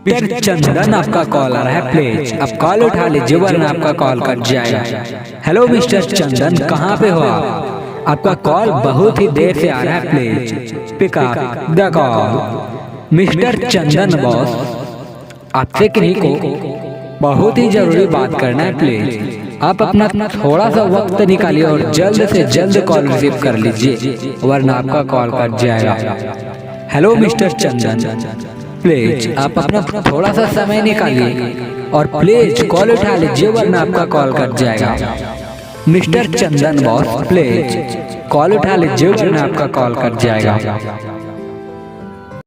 Mister चंदन आपका call आ रहा है प्लीज अब कॉल उठा लीजिए वरना आपका कॉल कट जाएगा। हेलो मिस्टर चंदन, कहाँ पे हो आप? आपका कॉल बहुत ही देर से आ रहा है, please pick up the call. Mister Chandan boss, आपसे किन्हीं को बहुत ही जरूरी बात करना है, प्लीज आप अपना थोड़ा सा वक्त निकालिए और जल्द से जल्द कॉल रिसीव कर लीजिए वरना आपका कॉल कट जाएगा। हेलो मिस्टर चंदन, प्लीज आप अपना थोड़ा सा समय निकालिए और प्लीज कॉल उठा लीजिए वरना आपका कॉल कट जाएगा। Mister Chandan boss, please call उठा लीजिए वरना आपका कॉल कट जाएगा।